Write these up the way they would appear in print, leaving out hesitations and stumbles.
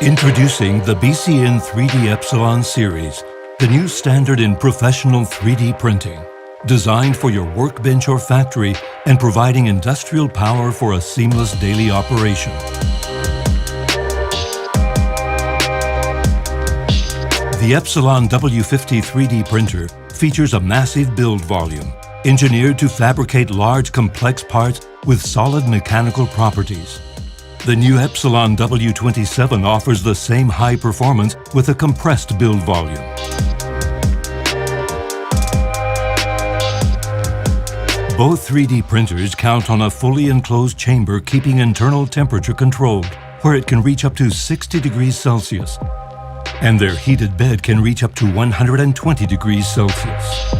Introducing the BCN 3D Epsilon series, the new standard in professional 3D printing, designed for your workbench or factory and providing industrial power for a seamless daily operation. The Epsilon W50 3D printer features a massive build volume, engineered to fabricate large complex parts with solid mechanical properties. The new Epsilon W27 offers the same high performance with a compressed build volume. Both 3D printers count on a fully enclosed chamber keeping internal temperature controlled, where it can reach up to 60 degrees Celsius, and their heated bed can reach up to 120 degrees Celsius.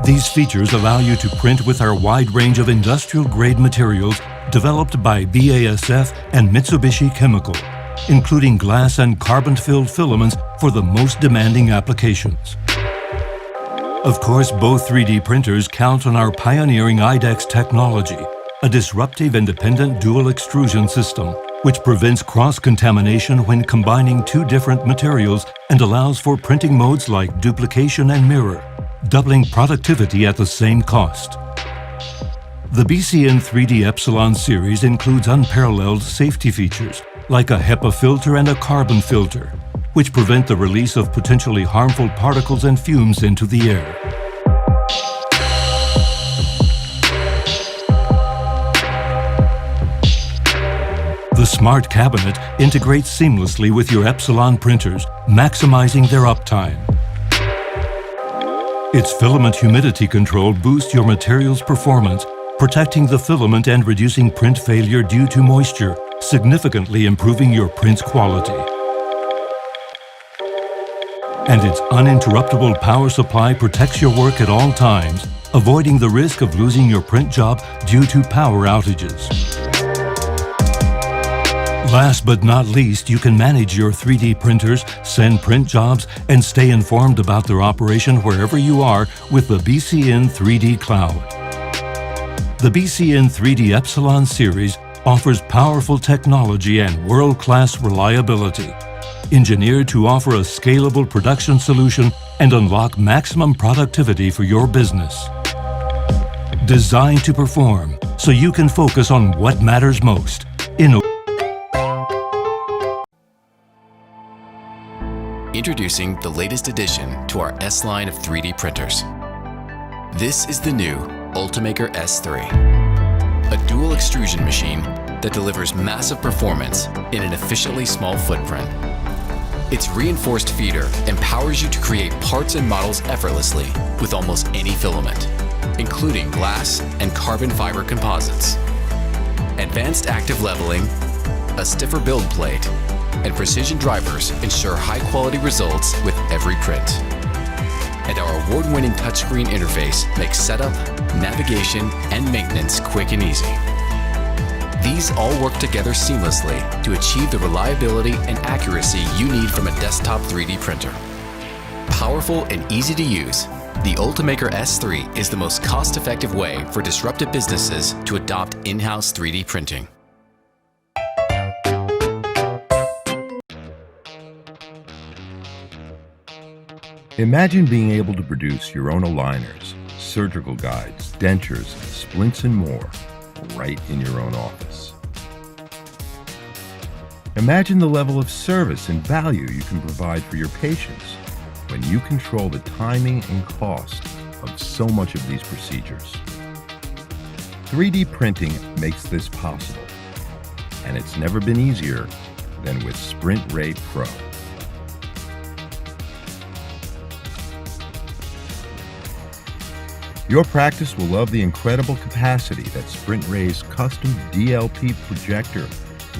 These features allow you to print with our wide range of industrial-grade materials developed by BASF and Mitsubishi Chemical, including glass and carbon-filled filaments for the most demanding applications. Of course, both 3D printers count on our pioneering IDEX technology, a disruptive independent dual extrusion system, which prevents cross-contamination when combining two different materials and allows for printing modes like duplication and mirror, doubling productivity at the same cost. The BCN 3D Epsilon series includes unparalleled safety features like a HEPA filter and a carbon filter, which prevent the release of potentially harmful particles and fumes into the air. The Smart Cabinet integrates seamlessly with your Epsilon printers, maximizing their uptime. Its filament humidity control boosts your material's performance, protecting the filament and reducing print failure due to moisture, significantly improving your print's quality. And its uninterruptible power supply protects your work at all times, avoiding the risk of losing your print job due to power outages. Last but not least, you can manage your 3D printers, send print jobs, and stay informed about their operation wherever you are with the BCN 3D Cloud. The BCN 3D Epsilon series offers powerful technology and world-class reliability, engineered to offer a scalable production solution and unlock maximum productivity for your business. Designed to perform so you can focus on what matters most. Introducing the latest addition to our S line of 3D printers. This is the new Ultimaker S3, a dual extrusion machine that delivers massive performance in an efficiently small footprint. Its reinforced feeder empowers you to create parts and models effortlessly with almost any filament, including glass and carbon fiber composites. Advanced active leveling, a stiffer build plate, and precision drivers ensure high-quality results with every print. And our award-winning touchscreen interface makes setup, navigation, and maintenance quick and easy. These all work together seamlessly to achieve the reliability and accuracy you need from a desktop 3D printer. Powerful and easy to use, the Ultimaker S3 is the most cost-effective way for disruptive businesses to adopt in-house 3D printing. Imagine being able to produce your own aligners, surgical guides, dentures, splints, and more right in your own office. Imagine the level of service and value you can provide for your patients when you control the timing and cost of so much of these procedures. 3D printing makes this possible, and it's never been easier than with SprintRay Pro. Your practice will love the incredible capacity that SprintRay's custom DLP projector,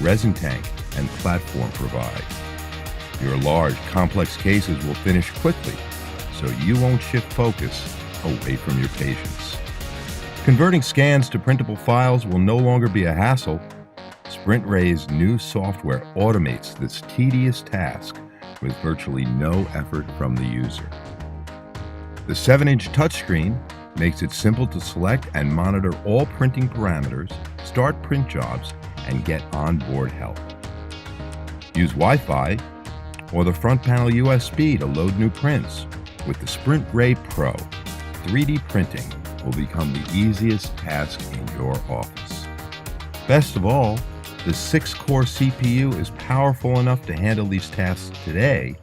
resin tank, and platform provide. Your large, complex cases will finish quickly, so you won't shift focus away from your patients. Converting scans to printable files will no longer be a hassle. SprintRay's new software automates this tedious task with virtually no effort from the user. The 7-inch touchscreen makes it simple to select and monitor all printing parameters, start print jobs, and get onboard help. Use Wi-Fi or the front panel USB to load new prints. With the Sprint Ray Pro, 3D printing will become the easiest task in your office. Best of all, the 6-core CPU is powerful enough to handle these tasks today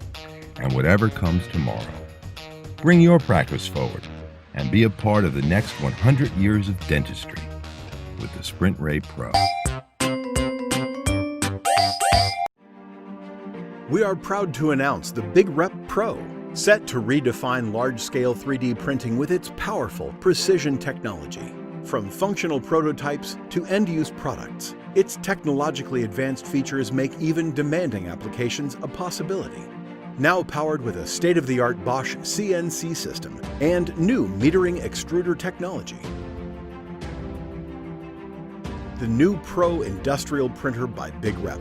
and whatever comes tomorrow. Bring your practice forward and be a part of the next 100 years of dentistry with the Sprint Ray Pro. We are proud to announce the Big Rep Pro, set to redefine large-scale 3D printing with its powerful precision technology. From functional prototypes to end-use products, its technologically advanced features make even demanding applications a possibility. Now powered with a state-of-the-art Bosch CNC system and new metering extruder technology. The new Pro Industrial Printer by Big Rep.